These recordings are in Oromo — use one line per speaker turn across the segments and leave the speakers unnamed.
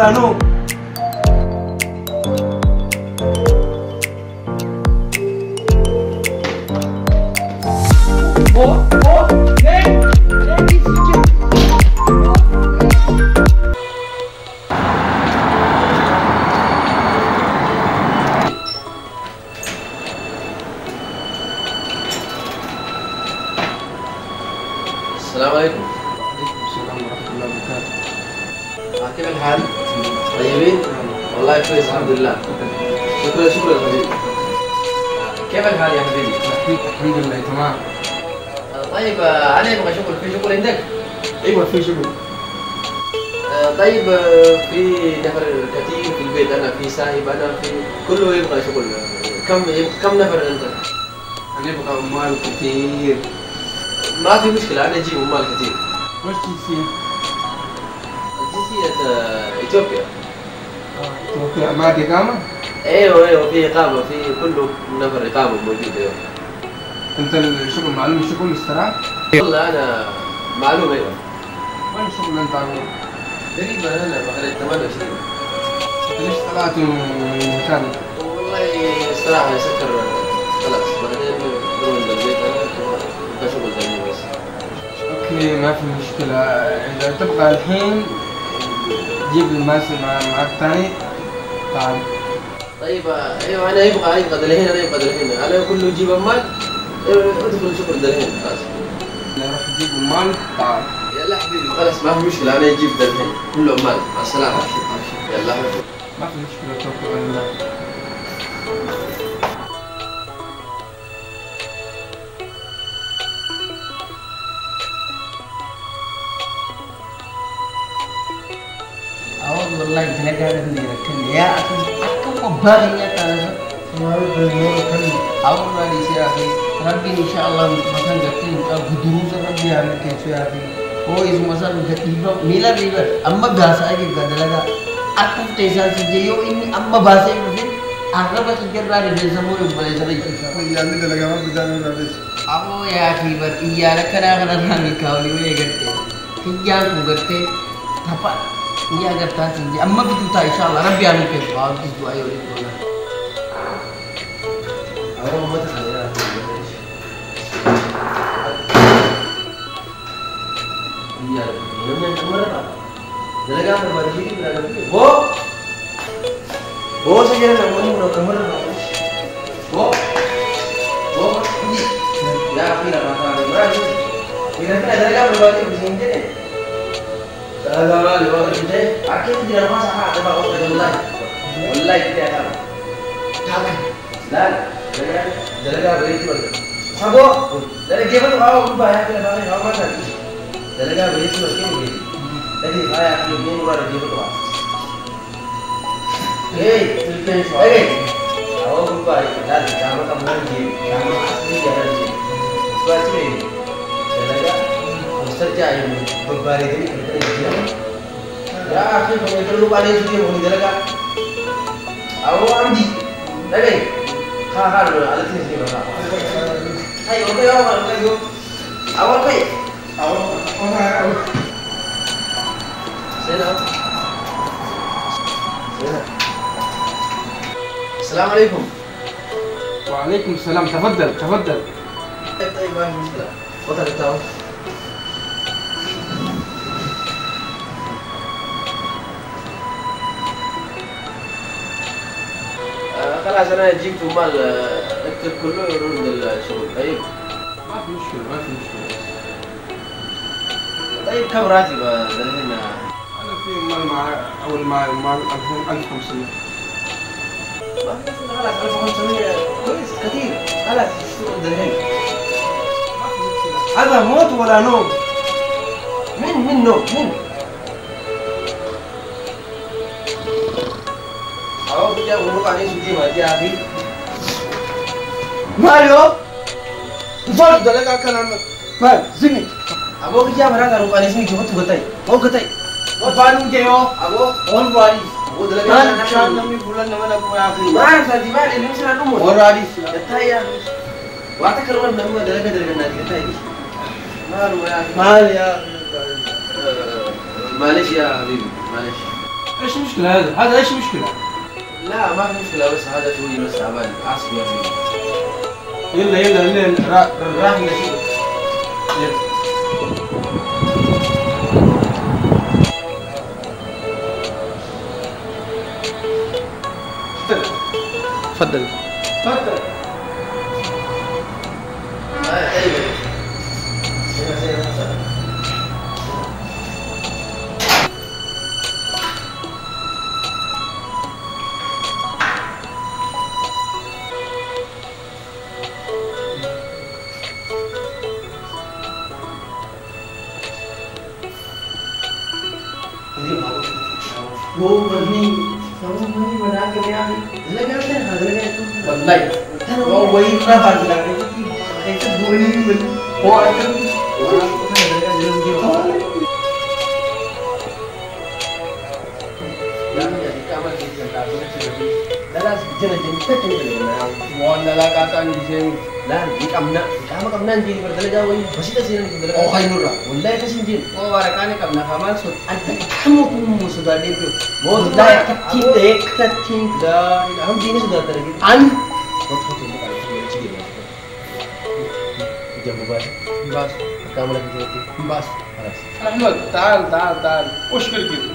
ولا نوم.
السلام عليكم.
وعليكم السلام ورحمة الله وبركاته.
كيف الحال؟ طيبين؟ والله كويس الحمد لله. شكرا شكرا حبيبي. كيف الحال يا حبيبي؟
الحمد لله تمام.
طيب انا ابغى شغل، في شغل عندك؟
ايوه في شغل.
طيب في نفر كثير في البيت، انا في سايب، انا في كله يبغى شغل. كم نفر انت؟
انا ابغى عمال كثير.
ما في مشكلة، انا اجيب عمال كثير.
وش جنسية؟
جنسية اثيوبيا.
توفي ما دي إقامة؟
ايوه في اقامة، في كله نفر اقامة موجود. ايوه.
انت الشغل معلوم الشغل استراحة؟
والله انا معلومة. ايوه.
وين الشغل انت عامله؟
تقريبا انا بخرج 28.
انت ليش طلعت من مكانك؟
والله الصراحة يسكر خلاص، بعدين نروح للبيت. انا ابغى شغل ثاني بس.
اوكي ما في مشكلة، اذا تبغى الحين جيب الماسك معك ثاني تعال.
طيب ايوه انا يبغى دلهين، انا يبغى دلهين، انا كله يجيب عمال. ادخل شغل دلهين خلاص.
لا روح جيب المال تعال.
يلا حبيبي خلاص ما في مشكلة، انا اجيب دلهين كله عمال. مع السلامة. يلا حبيبي.
ما في مشكلة توكل على الله.
أعوذ بالله من الشيطان يا أخي أكم باغي يا كذا أعوذ بالله يا أخي ربي إن شاء الله مثلا قتين بدروس ربي على كيف يا أخي هو إذا مثلا قتيبه ميلا ريبر أما باسا أجي قدرنا أكم تيسا سجيو إني أما باسا يمكن أغلب تجرب على الزمور بلازري
يا ميدا لقى ما بدنا نرابيش.
أبو يا أخي بر إيانا كنا رامي كاولي ويا قتين كيان قتين تبا ini agar tahan amma begitu tak insyaallah Rabbi amin ke bagus doa yo itu lah
awal mau saya iya namanya kamar apa dalaga berbagi ini berada di bo saja namanya kamar apa bo ya kira apa berani kira-kira dalaga berbagi di sini deh. لا والله انت اكيد دي انا ما صح تبع والله والله كده يا لا لا ده بريت ولا سبو ده جيبه هو بقى يا كده بقى هو ما ده ده بريت ولا كده ده دي بقى يا اخي مين ورا جيبه بقى ايه تلفين شو ايه هو بقى لا ده ما كان مهم ده اصلي يا رجل بس ايه ده مسترجع بباري دي يا اخي ما يدلوا عليه شيء هو يدلك او عندي لكن خا على تنسي بقى هاي اوكي يا ولد اول كي اول سلام السلام عليكم.
وعليكم السلام تفضل تفضل.
طيب ما في مشكلة تفضل التاو. خلاص انا جبت مال اكتب كله يروح للشغل. طيب
ما في مشكلة ما في مشكلة.
طيب كم راتب هنا؟
أنا في مال مع أول مال 1500.
ما في مشكلة خلاص 1500 كويس كثير. خلاص اشتغل دلهين.
ما في مشكلة.
هذا موت ولا نوم؟ من نوم؟ من؟ أو بيجا ونروح عليه سوتي ما جاء أخي. مالو؟ فوق دلنا كلام مال زمي. أبو بيجا برا كارو عليه سوتي جبت بتاعي. أو بتاعي. وفانو جيو. أبو أول واري. أبو دلنا كلام شان نمي بولن نمنا كم يا أخي. ما سادي ما اللي نمشي نمو. واري. بتاعي يا أخي. وأنت كرمان نمو دلنا نادي بتاعي. مالو يا أخي. مال يا أخي. معلش يا حبيبي معلش.
ايش المشكلة هذا ايش مشكلة؟
لا ما في مشكلة بس هذا شوي بس تعبان عصبي يا أخي.
يلا راح نشوف. يلا. تفضل. تفضل.
वो बनी बना के ले आई लगा के हाथ लगा तो बदलाई वो वही ना हाथ लगा के ऐसे बोली बनी वो आकर वो लगा जन्म की yang jadi kamar di sekitar itu dalam jenis tertentu
Mohon dalam kataan di sini.
lah di kamar jadi berdalaga woi masih tak sih berdalaga
oh kain nurra
wallahi kasih jin
Oh, warakane kamna kamal sud.
anta kamu pun sudah debut mau
dah kecil deh kecil
dah हम जीने sudah terlebih
an
jam berapa
Bas.
kamu lagi jadi
Bas.
خلاص
احمد تعال اشكر كده.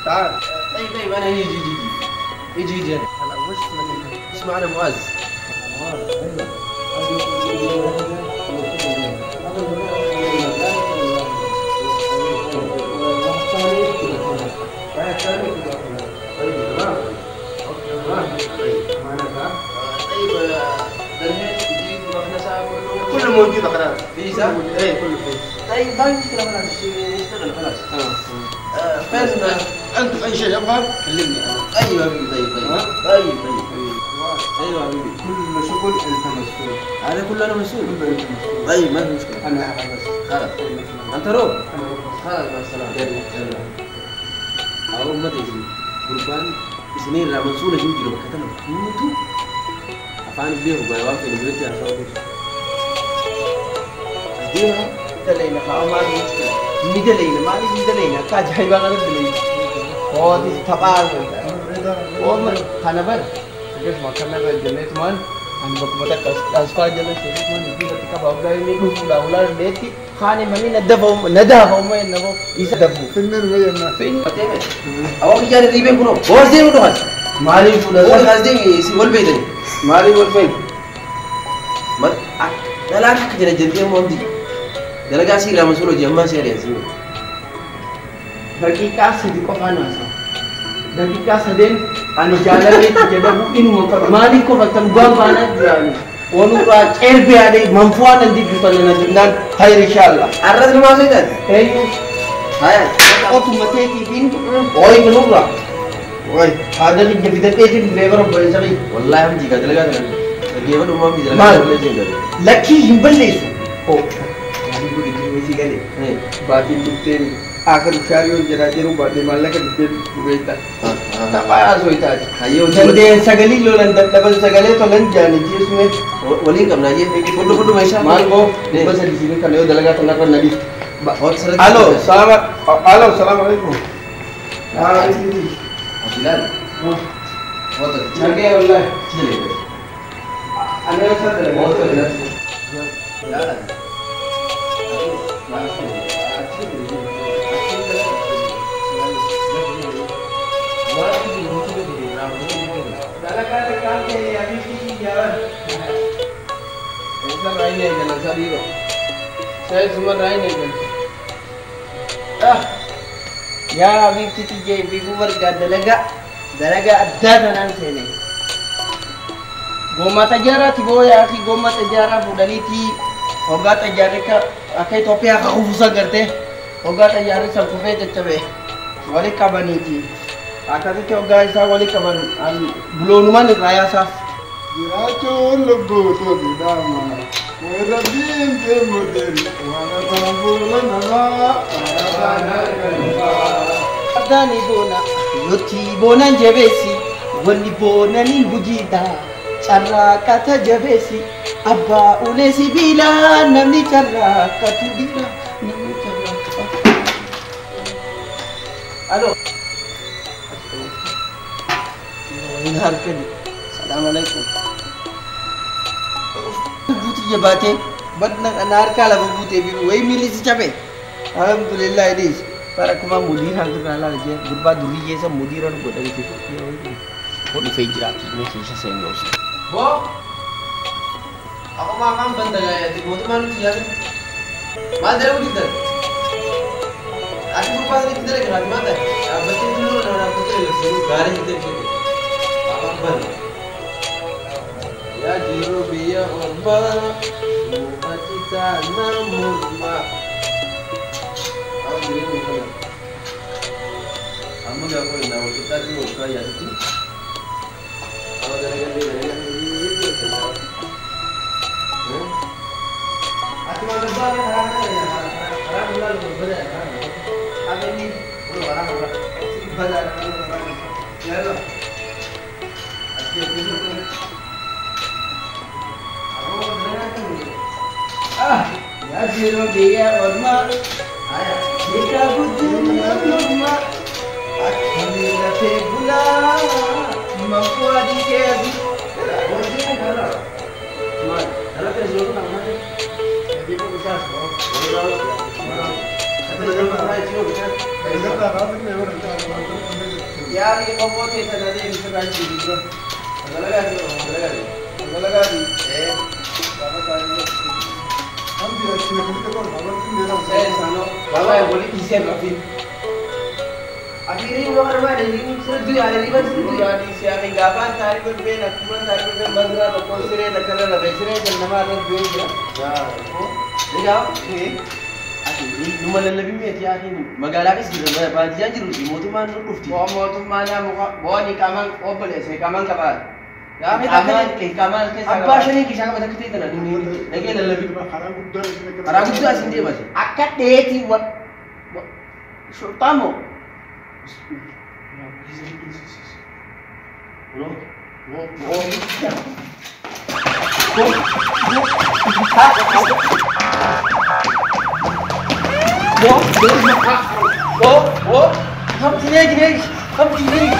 تعال.
طيب انا يجي
هلا وش
اسمع انا معز
كله موجود خلاص.
فيزا
ايه كله فيه.
طيب ما مشكله خلاص نشتغل خلاص فين
انت في اي شيء يبغى كلمني انا.
ايوه حبيبي طيب ايوه حبيبي
كل شغل انت مسؤول.
هذا كله انا مسؤول
كله انت مسؤول.
طيب ما في مشكله
انا اعرف بس.
خلاص انت روح خلاص مع السلامه يلا اول ما تيجي قربان سنين لا منصوره جنتي لو كتنا موتو افان بيه وبيوان في البيت يا صاحبي
dia dalena kamal muskil ni dalena mali ni dalena ka jai ba galat dalena oh di tapal oh man khanabar
Terus makan apa jenis man?
anbak mata kasfa jala se man di ka babda ni ku daula deti khane mani nadabu ma nabo isa dabu
Finner wayna.
fin
awak jadi ribe kuno bos dia udah mas
mali pula
bos khas dia si wal bait ni
mali wal fin
mat dala ka jana jenti mo ndi dala ga si la masulo jamma si ari si
dakika sadi ko kana sa dakika sadin ani jalale ke dabu inu ko mali ko fatam bana jani wonu ra erbe ade manfuan ndi jutana nan hayr inshallah
arad ma sai da
ayo
haya
automatic bin oy menura oy ada ni jabida tete lever bolsari
wallahi हम जी का दला ga lagi wa do mo mi dala
Mal.
ga le jin da
laki himballe su
Oh. Jadi gue di sini kali. Batin bukti akan cari jera jeru bade malaka bukti buita. Tak payah so ita.
ayo
jande sagali lo lan dabal sagale to lan jani jisme
wali kam na ye foto mai sha
mango bas di sini kan yo dalaga tanah kan nadi
बहुत सारा
Halo, assalamualaikum.
Bilal बहुत अच्छा
जगे wallahi
चले
ana sadar
बहुत अच्छा यार
dalaga de kalte abi ki jawan
Islam raine kan sadiro. Saya cuma raine kan.
ya abi ki je bibu warga dalaga adda tanan sene goma tajara ti boya akhi goma tajara budaliti hoga tajara ka akai topia ka khufusa garte hoga tajara sa kufe tabe wali kabaniti akate ke hoga isa wali kaban al bulonuman raya sa
Diracun lebu tu dama. Merabin ke model. Wana tambulan nama.
adani bona yoti bona jabesi wali bona nin bujida charra kata jabesi abba ulesi bila namni charra katu dira namni charra alo harkani. Assalamualaikum. Buti jabate badnan anar kala buti bi way milisi chabe. Alhamdulillah dis. Para kuma mudir hangra la je gurba duriye sa mudiran go dari fitu. Ko di fejra ki me ki sa sen yosi.
Bo. Ako makam banda gaya di mo tuman kiya. Madre uditar. Aku lupa tadi kita lagi nggak mana? Betul dulu orang betul suruh garis itu sih. Apa ban? Ya jiru biya orba, mati sana murma. Aku jadi mana? Kamu nggak boleh nama kita di muka ya itu. Kalau dari itu kenal. Aku mau coba kan orang ya. Orang bilang berbeda kan. Apa ini? Orang bazar ya lo. Ya jiru dia orma. Ayah. Jika butuh orma. Akhirnya tegula. Mampu adiknya. Boleh kalau. Mas, kalau terjadi apa ni? Jadi pun bisa. यार ये बहुत ही तरह से इंस्टाग्राम की वीडियो लगा दी हम भी अच्छे लगते हैं बाबा की मेरा है सानो बाबा बोली किसे काफी अभी वो करवा रहे हैं सर जो आ रही है बस दुरानी से आगे गाबा तारीख पे नकुमन तारीख पे बंदरा लोगों से रे नकल ना बेचरे जन्नमा ने बेच दिया वो ले जाओ ये Numala lebih meti akhir magala kes gitu ya pak janji rugi motuman rufti motuman ya muka ni kamal obole se kamal kabar ya kamal ke apa sih kisah apa kita itu nanti lagi lebih haram itu asin dia masih akad deti wat sultano वो हम gini हम gini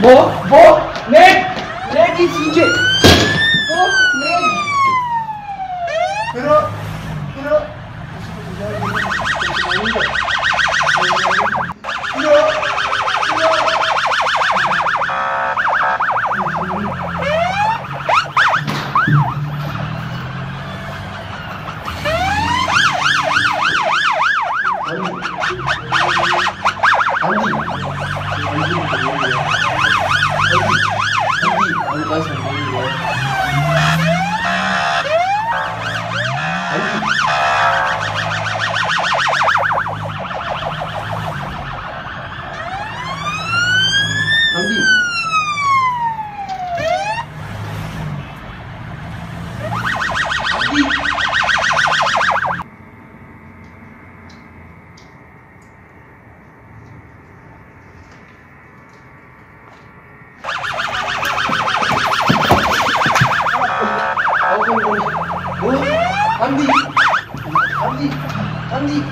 वो लेट इस नीचे वो late pero Hamdi,